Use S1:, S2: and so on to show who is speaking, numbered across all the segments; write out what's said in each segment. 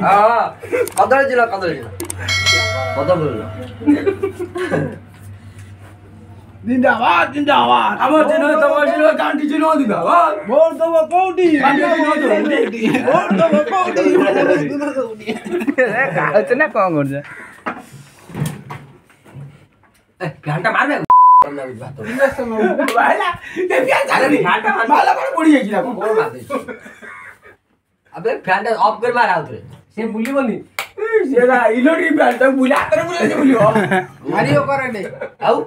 S1: हां कदर जिला
S2: जिंदाबाद जिंदाबाद
S1: আমার জিনো তোমার জিনো গান্টি জিনো জিন্দাবাদ
S2: ভোট দেবো কোটি ভোট দেবো কোটি
S3: হচ্ছে না কম করছে
S1: ঘন্টা মারবে
S2: ভাইলা দেখিয়া জানি
S1: ঘন্টা
S2: মালা করে পড়ি যাইছি না
S1: বড় মারবে আবে ফ্যানটা অফ করে মার আউতরে সে বুলিবনি
S2: সেটা ইলোরি ব্যান্ডটা বুলা হাତରେ বুলাইছে বুলিও
S1: মারিও করে নে আউ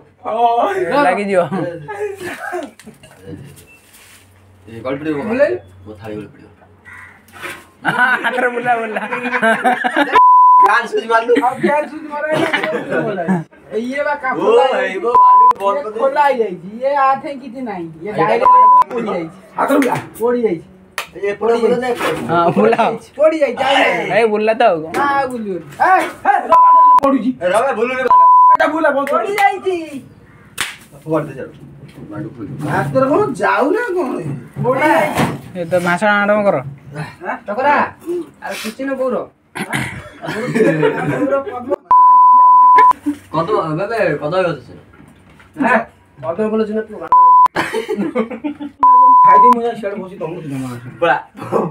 S3: লাগি দিও
S1: এই গল্প দিও বলে ও থালি গল্প দিও
S3: হাতরে বুলা বুলা
S1: কান সুজি মারলু
S2: अब क्या चीज मारे ये बा का
S1: ओ भाई वो बालू बहुत को
S2: खोला ही जाई ये आथे किती नाही ये डायरेक्ट पड़ी जाई हातर बुला पड़ी जाई
S1: ये पड़ी बोले
S3: हां बुला
S2: पड़ी जाई जाई
S3: ए बुला तो
S2: ना बुलियो ए पडुजी
S1: रवे बोलू रे
S2: এটা বুলা বন্ধ পড়ি যাইছি
S1: পড়তে যাও বালু খুল
S2: মাস্টার কোন যাও না কোন পড়ি
S3: এ তো ভাষণ আরম্ভ করো
S1: টকরা আর কিছু না বউরো কত বাবা কত হচ্ছে হ্যাঁ কত বলেছ না তুই
S2: খাইতে মজা শেয়ার বসি তোমরা জমা আছে
S1: পড়া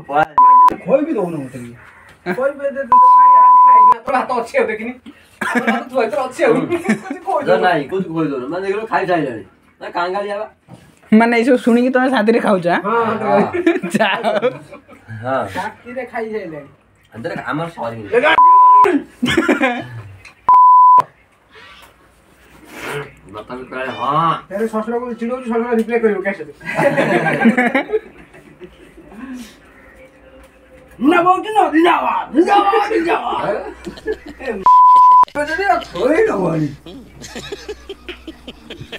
S1: পড়া
S2: কই বি দউনা মতে কই বে দে
S1: খাইছ না তোর হাত আছে দেখিনি আমার হাত তো আছে না নাই কুছ কই দো মানে এগুলো খাই যাবে না কাঙ্গালি যাবা
S3: মানে এইসব শুনি কি তুমি সাথে খাওছ
S1: হ্যাঁ
S3: যাও
S1: হ্যাঁ
S2: কাকিরে খাই যাইলে
S1: अंदर আমার সরি बता भी करे हां
S2: तेरे ससुर को चिड़ो ससुर रिप्लाई करियो कैसे ना बोलते ना जिंदाबाद जिंदाबाद जिंदाबाद तो ये थोड़ी ना वाली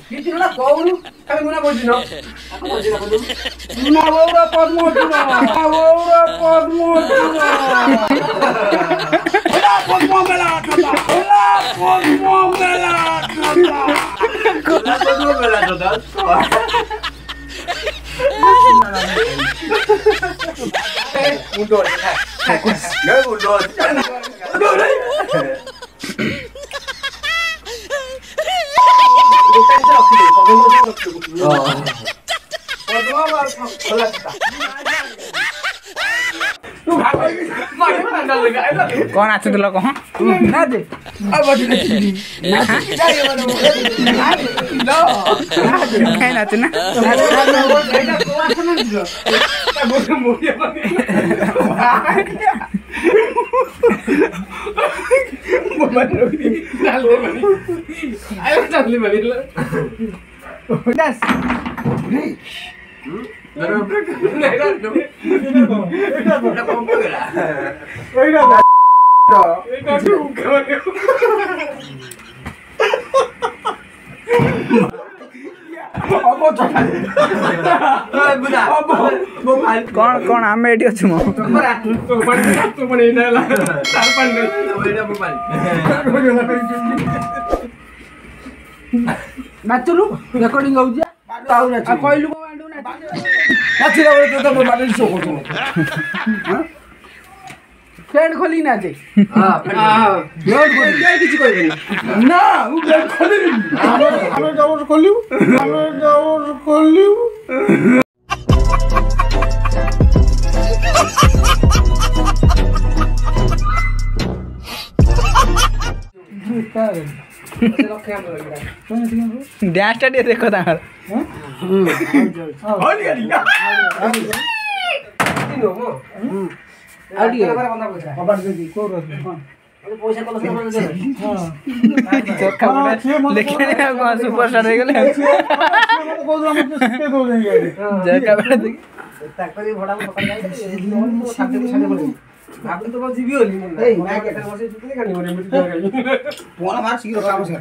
S2: किती ना कोउनु खाली मुना बोलती ना ना बोरा पद्मोती ना बोरा पद्मोती ना ओला पद्मो मेला खाता ओला पद्मो मेला खाता
S1: कोला तो मेला तो दास मुंडो है मुंडो
S3: कौन आछे तुला कह
S2: ना दे अब बड़ी ना नो
S3: खाइ नाचे ना कौन कौन आमे एटी अछि मो
S2: नाचलु रेकॉर्डिंग होउ जे ताऊ नाच आ कहलु को आंडू नाच नाच तो बाटे शो करतो हां फ्रेंड खोली नाचे हां फ्रेंड खोली के किछ कहबे ना उ फ्रेंड खोली हम जावर खोलिउ
S3: डैश स्टार्ट देखो तार सुपरस्टार हो गले
S2: আপনি তো জিবি হলি এই মাইক এটা বসে চুপলে কানি মরে মিটি ধরে গেল পোনা মার শিগির কাম আছে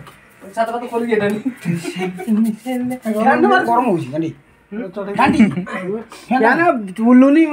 S2: সাথে কথা কলি এটা নি ঠান্ডা মার গরম হইছি কানি ঠান্ডি কেন তুলুনি